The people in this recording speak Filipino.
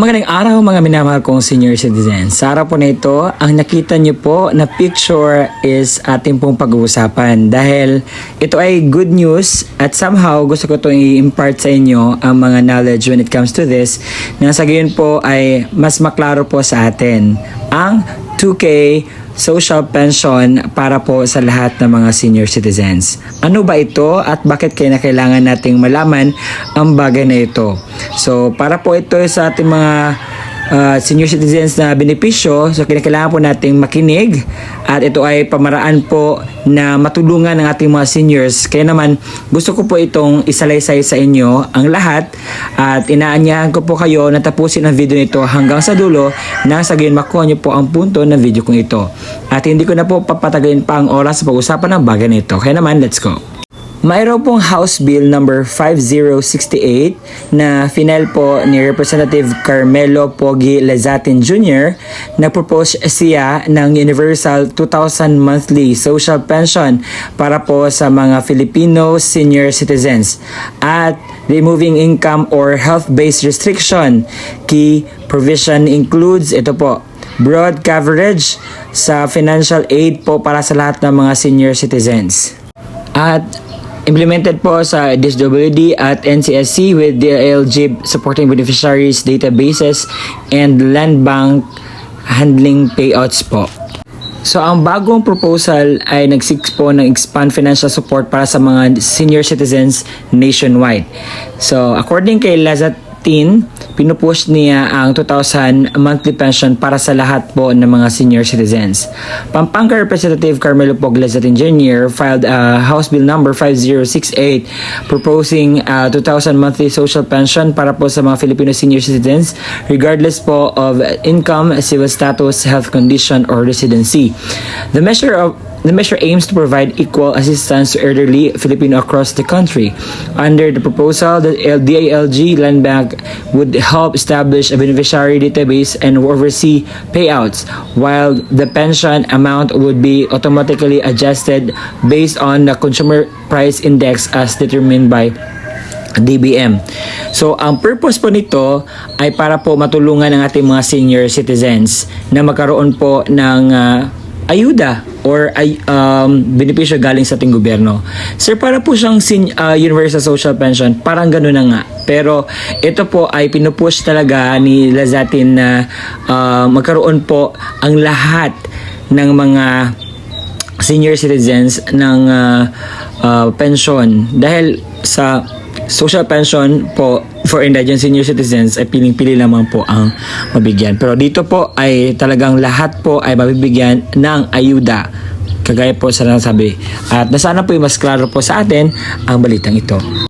Magandang araw mga minamahal kong senior citizens. Sa araw po na ito, ang nakita niyo po na picture is ating pong pag-uusapan dahil ito ay good news at somehow gusto ko itong i-impart sa inyo ang mga knowledge when it comes to this na sa gayon po ay mas maklaro po sa atin ang 2K social pension para po sa lahat ng mga senior citizens. Ano ba ito at bakit kailangan nating malaman ang bagay na ito? So, para po ito sa ating mga senior citizens na benepisyo, so kailangan po nating makinig at ito ay pamaraan po na matulungan ng ating mga seniors. Kaya naman, gusto ko po itong isalaysay sa inyo ang lahat at inaanyahan ko po kayo na tapusin ang video nito hanggang sa dulo nang sa gayon makuha nyo po ang punto ng video kong ito. At hindi ko na po papatagalin pa ang oras sa pag-usapan ng bagay nito. Kaya naman, let's go! Mayroon pong House Bill number 5068 na final po ni Representative Carmelo Pogi Lezatin Jr. na propose siya ng Universal 2,000 monthly social pension para po sa mga Filipino senior citizens at removing income or health-based restriction. Key provision includes ito po, broad coverage sa financial aid po para sa lahat ng mga senior citizens. At implemented po sa DSWD at NCSC with DILG supporting beneficiaries databases and land bank handling payouts po. So ang bagong proposal ay nag-seek po ng expand financial support para sa mga senior citizens nationwide. So according kay Lezatin, pinupush niya ang 2,000 monthly pension para sa lahat po ng mga senior citizens. Pampanga Representative Carmelo Pogi Lezatin Jr. filed House Bill number 5068 proposing 2,000 monthly social pension para po sa mga Filipino senior citizens regardless po of income, civil status, health condition, or residency. The measure aims to provide equal assistance to elderly Filipino across the country. Under the proposal, the DILG Land Bank would help establish a beneficiary database and oversee payouts, while the pension amount would be automatically adjusted based on the Consumer Price Index as determined by DBM. So, ang purpose po nito ay para po matulungan ang ating mga senior citizens na magkaroon po ng ayuda or benepisyo galing sa ating gobyerno. Sir, para po siyang universal social pension, parang gano'n na nga. Pero ito po ay pinupush talaga ni Lezatin na magkaroon po ang lahat ng mga senior citizens ng pension. Dahil sa social pension po for indigent senior citizens ay piling-pili lamang po ang mabigyan. Pero dito po ay talagang lahat po ay mabibigyan ng ayuda. Kagaya po sa nasabi. At nasana po ay mas klaro po sa atin ang balitang ito.